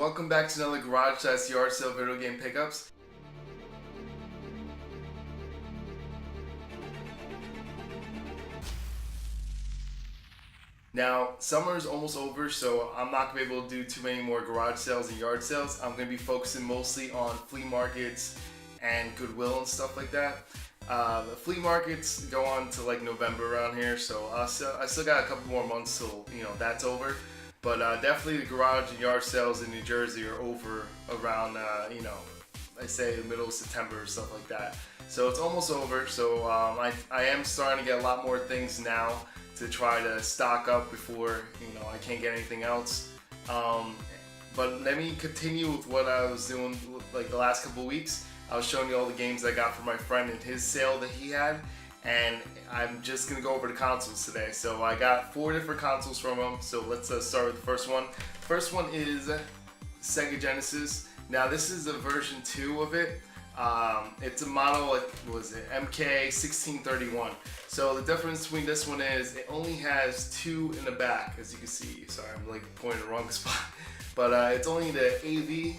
Welcome back to another garage / yard sale video game pickups. Now, summer is almost over, so I'm not going to be able to do too many more garage sales and yard sales. I'm going to be focusing mostly on flea markets and Goodwill and stuff like that. The flea markets go on to like November around here, so I still got a couple more months till that's over. But definitely the garage and yard sales in New Jersey are over around I say the middle of September or stuff like that. So it's almost over. So I am starting to get a lot more things now to try to stock up before I can't get anything else. But let me continue with what I was doing like the last couple of weeks. I was showing you all the games I got from my friend in his sale that he had, and I'm just gonna go over the consoles today. So I got 4 different consoles from him. So let's start with the first one. First one is Sega Genesis. Now this is a version 2 of it. It's a model, what was it, MK1631. So the difference between this one is it only has 2 in the back, as you can see. Sorry, I'm like pointing the wrong spot. But it's only the AV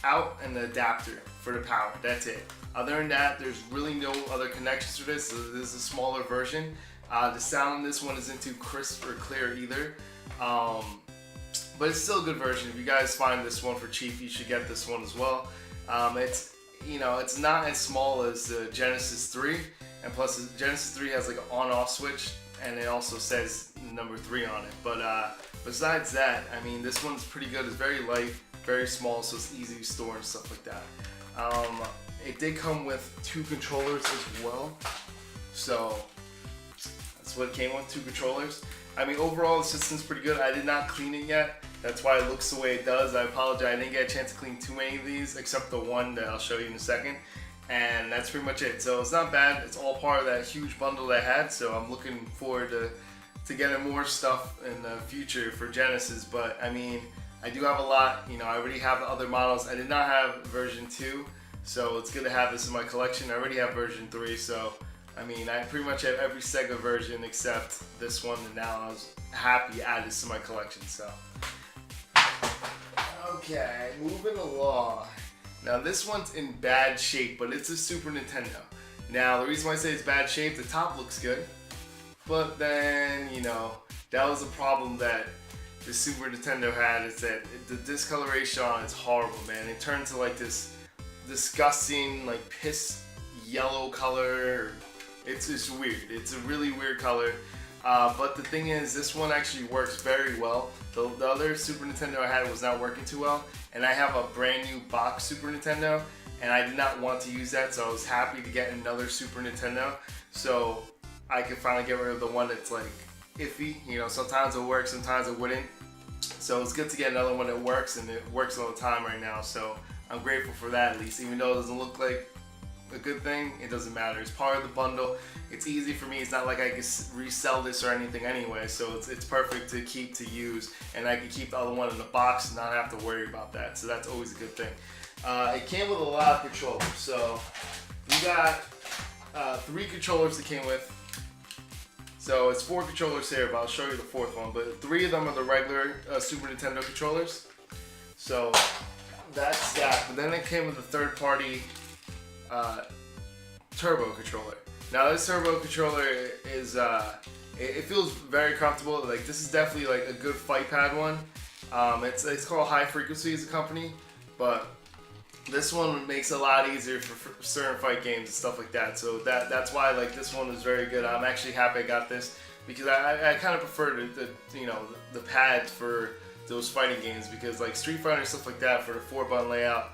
out and the adapter for the power. That's it. Other than that, there's really no other connections to this. So this is a smaller version. The sound on this one isn't too crisp or clear either. But it's still a good version. If you guys find this one for cheap, you should get this one as well. It's not as small as the Genesis 3, and plus the Genesis 3 has like an on-off switch, and it also says number 3 on it. But besides that, I mean, this one's pretty good. It's very light, very small, so it's easy to store and stuff like that. It did come with 2 controllers as well, so that's what it came with, 2 controllers. I mean, overall the system's pretty good. I did not clean it yet. That's why it looks the way it does. I apologize. I didn't get a chance to clean too many of these, except the one that I'll show you in a second. And that's pretty much it. So it's not bad. It's all part of that huge bundle that I had. So I'm looking forward to getting more stuff in the future for Genesis. But I mean, I do have a lot. I already have the other models. I did not have version 2. So it's good to have this in my collection. I already have version 3. So I mean, I pretty much have every Sega version except this one. And now I was happy to add this to my collection. So. Okay, moving along. Now this one's in bad shape, but it's a Super Nintendo. Now the reason why I say it's bad shape, the top looks good, but then that was a problem that the Super Nintendo had, is that the discoloration on it's horrible, man. It turned to like this disgusting like piss yellow color. It's just weird. It's a really weird color. But the thing is, this one actually works very well. The other Super Nintendo I had was not working too well, and I have a brand new box Super Nintendo, and I did not want to use that, so I was happy to get another Super Nintendo, so I could finally get rid of the one that's like iffy. Sometimes it works, sometimes it wouldn't. So it's good to get another one that works, and it works all the time right now. So I'm grateful for that, at least, even though it doesn't look like a good thing. It doesn't matter. It's part of the bundle. It's easy for me. It's not like I can resell this or anything anyway, so it's perfect to keep, to use, and I can keep the other one in the box and not have to worry about that. So that's always a good thing. It came with a lot of controllers. So we got 3 controllers that came with. So it's 4 controllers here, but I'll show you the 4th one. But 3 of them are the regular Super Nintendo controllers. So that's that. But then it came with a 3rd party turbo controller. Now this turbo controller is it feels very comfortable. Like, this is definitely like a good fight pad one. It's called High Frequency as a company, but this one makes it a lot easier for certain fight games and stuff like that. So that's why like this one is very good. I'm actually happy I got this, because I kind of prefer the pads for those fighting games, because like Street Fighter and stuff like that, for the 4-button layout,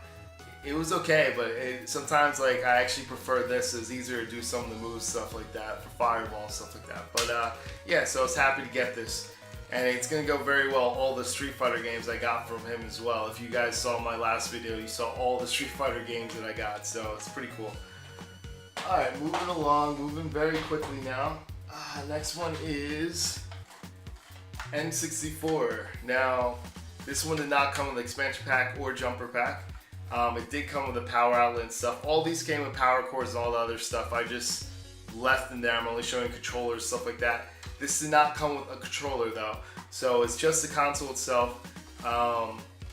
it was okay, but sometimes like I actually prefer this. It's easier to do some of the moves, stuff like that, for Fireball and stuff like that. But yeah, so I was happy to get this, and it's gonna go very well all the Street Fighter games I got from him as well. If you guys saw my last video, you saw all the Street Fighter games that I got, so it's pretty cool. Alright, moving along, moving very quickly now. Next one is N64. Now, this one did not come with an expansion pack or jumper pack. It did come with a power outlet and stuff. All these came with power cords and all the other stuff. I just left in there. I'm only showing controllers, stuff like that. This did not come with a controller though. So it's just the console itself.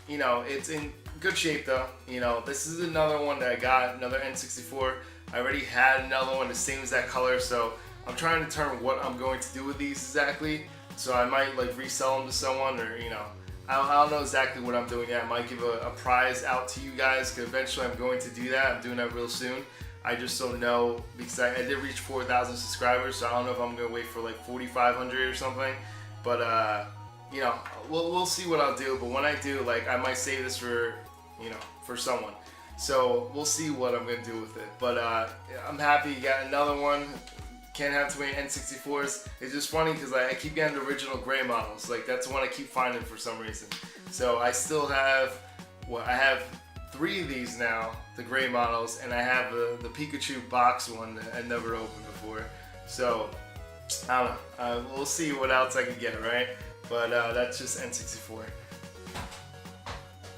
you know, it's in good shape though. You know, this is another one that I got, another N64. I already had another one the same as that color, so I'm trying to determine what I'm going to do with these exactly. So I might like resell them to someone, or you know, I don't know exactly what I'm doing yet. I might give a prize out to you guys, because eventually I'm going to do that. I'm doing that real soon. I just don't know, because I did reach 4,000 subscribers, so I don't know if I'm gonna wait for like 4,500 or something. But you know, we'll see what I'll do. But when I do, like, I might save this for, you know, for someone. So we'll see what I'm gonna do with it. But I'm happy you got another one. Can't have too many N64s. It's just funny because I keep getting the original gray models. Like, that's the one I keep finding for some reason. So I still have, well, I have 3 of these now, the gray models, and I have the Pikachu box one that I never opened before. So I don't know. We'll see what else I can get, right? But that's just N64.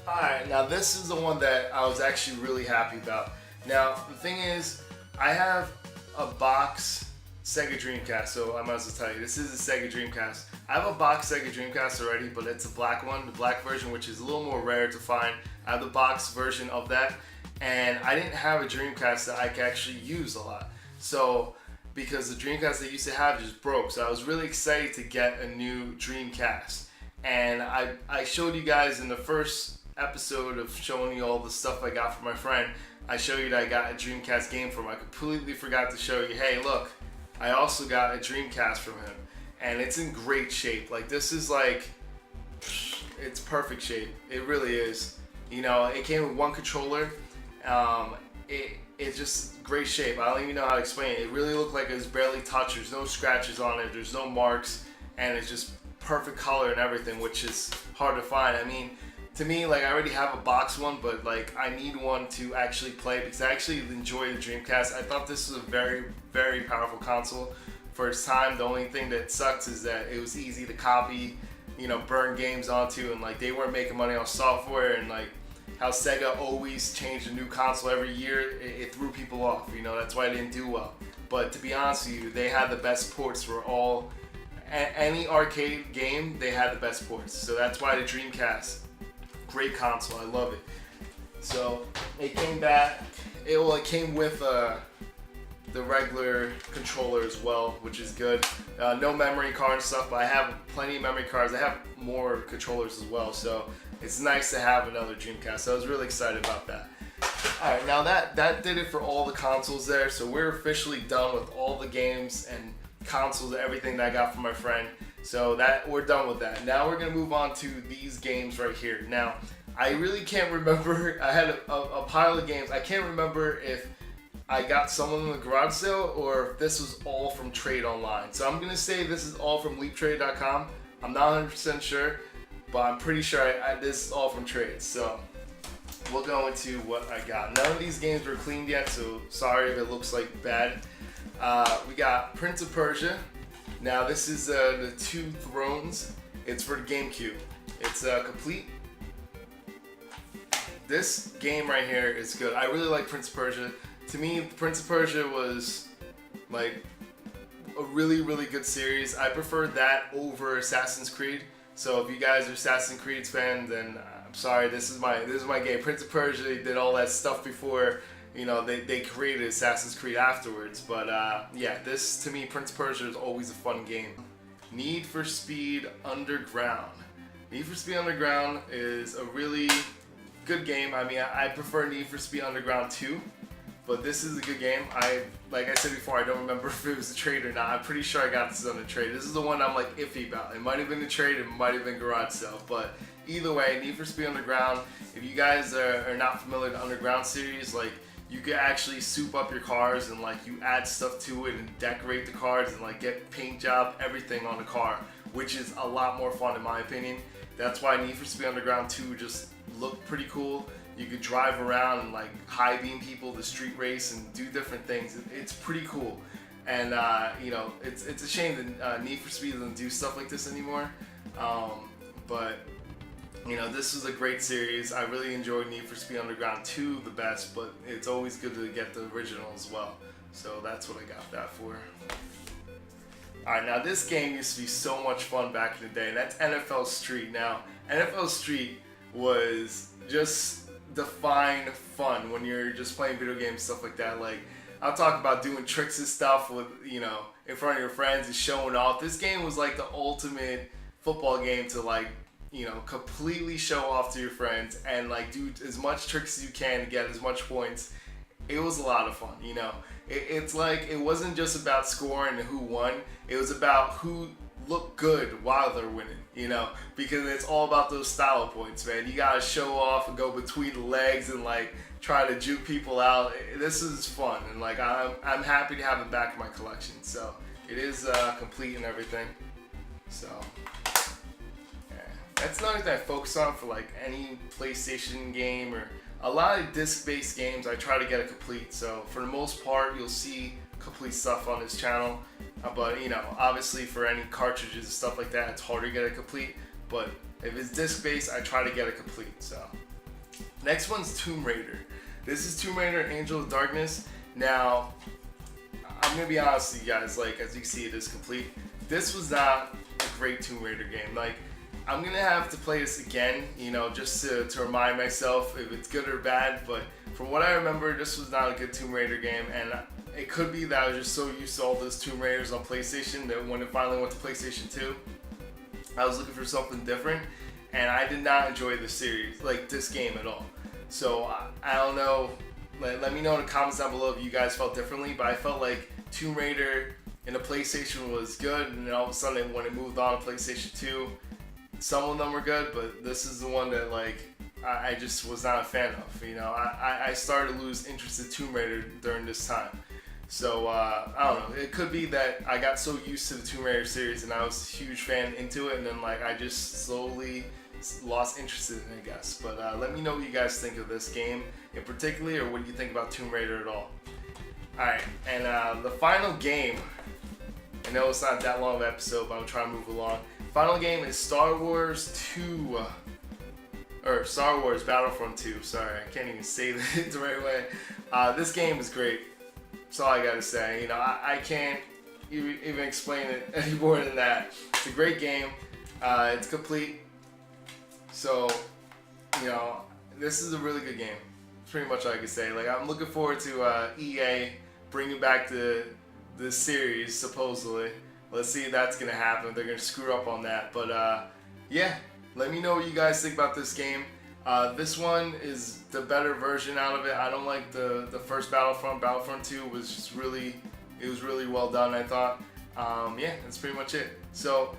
Alright, now this is the one that I was actually really happy about. Now, the thing is, I have a box Sega Dreamcast, so I might as well tell you, this is a Sega Dreamcast. I have a box Sega Dreamcast already, but it's a black one, the black version, which is a little more rare to find. I have the box version of that, and I didn't have a Dreamcast that I could actually use a lot. So, because the Dreamcast I used to have just broke, so I was really excited to get a new Dreamcast. And I showed you guys in the first episode of showing you all the stuff I got from my friend, I showed you that I got a Dreamcast game from him. I completely forgot to show you, hey look, I also got a Dreamcast from him, and it's in great shape. Like, this is like, it's perfect shape. It really is. You know, it came with one controller. It's just great shape. I don't even know how to explain it. It really looked like it was barely touched. There's no scratches on it. There's no marks, and it's just perfect color and everything, which is hard to find. I mean, to me, like, I already have a box one, but like, I need one to actually play, because I actually enjoy the Dreamcast. I thought this was a very, very powerful console for its time. The only thing that sucks is that it was easy to copy, you know, burn games onto, and like, they weren't making money on software, and like how Sega always changed a new console every year, it threw people off. You know, that's why it didn't do well. But to be honest with you, they had the best ports for any arcade game. They had the best ports, so that's why the Dreamcast, great console, I love it. So it came back. It came with the regular controller as well, which is good. No memory card and stuff, but I have plenty of memory cards. I have more controllers as well, so it's nice to have another Dreamcast. So I was really excited about that. Alright, now that did it for all the consoles there. So we're officially done with all the games and consoles and everything that I got from my friend. So that we're done with that. Now we're gonna move on to these games right here. Now, I really can't remember. I had a pile of games. I can't remember if I got some of them in the garage sale or if this was all from Trade Online. So I'm gonna say this is all from leaptrade.com. I'm not 100% sure, but I'm pretty sure this is all from Trade. So we'll go into what I got. None of these games were cleaned yet, so sorry if it looks like bad. We got Prince of Persia. Now this is the Two Thrones. It's for the Gamecube. It's complete. This game right here is good. I really like Prince of Persia. To me, Prince of Persia was like a really, really good series. I prefer that over Assassin's Creed. So if you guys are Assassin's Creed fans, then I'm sorry. This is my game. Prince of Persia did all that stuff before. You know, they created Assassin's Creed afterwards. But yeah, this to me, Prince of Persia is always a fun game. Need for Speed Underground. Need for Speed Underground is a really good game. I mean, I prefer Need for Speed Underground 2, but this is a good game. Like I said before, I don't remember if it was a trade or not. I'm pretty sure I got this on a trade. This is the one I'm like iffy about. It might have been a trade, it might have been garage sale, but either way, Need for Speed Underground. If you guys are not familiar with the Underground series, like, you could actually soup up your cars and like you add stuff to it and decorate the cars and like get paint job, everything on the car, which is a lot more fun in my opinion. That's why Need for Speed Underground 2 just looked pretty cool. You could drive around and like high beam people, the street race, and do different things. It's pretty cool. And you know, it's a shame that Need for Speed doesn't do stuff like this anymore. But you know, this was a great series. I really enjoyed Need for Speed Underground 2 the best, but it's always good to get the original as well. So that's what I got that for. Alright, now this game used to be so much fun back in the day, and that's NFL Street. Now, NFL Street was just define fun when you're just playing video games, stuff like that. Like, I'll talk about doing tricks and stuff with, you know, in front of your friends and showing off. This game was like the ultimate football game to, like, you know, completely show off to your friends and like do as much tricks as you can to get as much points. It was a lot of fun, you know. It's like, it wasn't just about scoring and who won. It was about who looked good while they're winning, you know, because it's all about those style points, man. You gotta show off and go between the legs and like try to juke people out. This is fun, and like I'm happy to have it back in my collection. So it is complete and everything. So yeah, that's another thing I focus on for like any PlayStation game or a lot of disc-based games. I try to get it complete. So for the most part, you'll see complete stuff on this channel. But you know, obviously for any cartridges and stuff like that, it's harder to get it complete. But if it's disc-based, I try to get it complete. So next one's Tomb Raider. This is Tomb Raider Angel of Darkness. Now, I'm gonna be honest with you guys, like, as you can see, it is complete. This was not a great Tomb Raider game. Like, I'm gonna have to play this again, you know, just to remind myself if it's good or bad. But from what I remember, this was not a good Tomb Raider game, and it could be that I was just so used to all those Tomb Raiders on PlayStation that when it finally went to PlayStation 2, I was looking for something different, and I did not enjoy the series, like this game at all. So I don't know, let me know in the comments down below if you guys felt differently, but I felt like Tomb Raider in the PlayStation was good, and then all of a sudden when it moved on to PlayStation 2, some of them were good, but this is the one that like I just was not a fan of. You know, I started to lose interest in Tomb Raider during this time. So I don't know, it could be that I got so used to the Tomb Raider series and I was a huge fan into it, and then like I just slowly lost interest in it, I guess. But let me know what you guys think of this game in particular, or what do you think about Tomb Raider at all. Alright, and the final game, I know it's not that long of an episode, but I'm trying to move along. Final game is Star Wars Battlefront 2. Sorry, I can't even say it the right way. This game is great. That's all I gotta say. You know, I can't even explain it any more than that. It's a great game. It's complete. So, you know, this is a really good game. That's pretty much all I can say. Like, I'm looking forward to EA bringing back the series, supposedly. Let's see if that's gonna happen. They're gonna screw up on that. But yeah, let me know what you guys think about this game. This one is the better version out of it. I don't like the first Battlefront. Battlefront 2 was just really well done, I thought. Yeah, that's pretty much it. So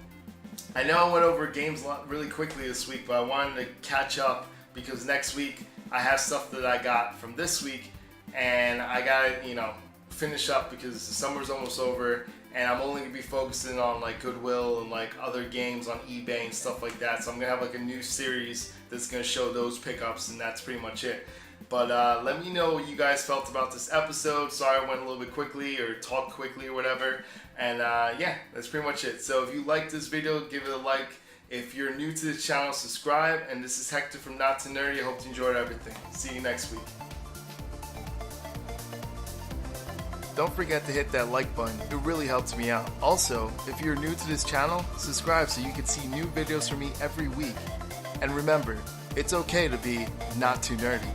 I know I went over games really quickly this week, but I wanted to catch up because next week I have stuff that I got from this week, and I gotta, you know, finish up because the summer's almost over, and I'm only gonna be focusing on like Goodwill and like other games on eBay and stuff like that. So I'm gonna have like a new series that's gonna show those pickups, and that's pretty much it. But let me know what you guys felt about this episode. Sorry I went a little bit quickly or talked quickly or whatever. And yeah, that's pretty much it. So if you liked this video, give it a like. If you're new to this channel, subscribe. And this is Hector from Not Too Nerdy. I hope you enjoyed everything. See you next week. Don't forget to hit that like button, it really helps me out. Also, if you're new to this channel, subscribe so you can see new videos from me every week. And remember, it's okay to be not too nerdy.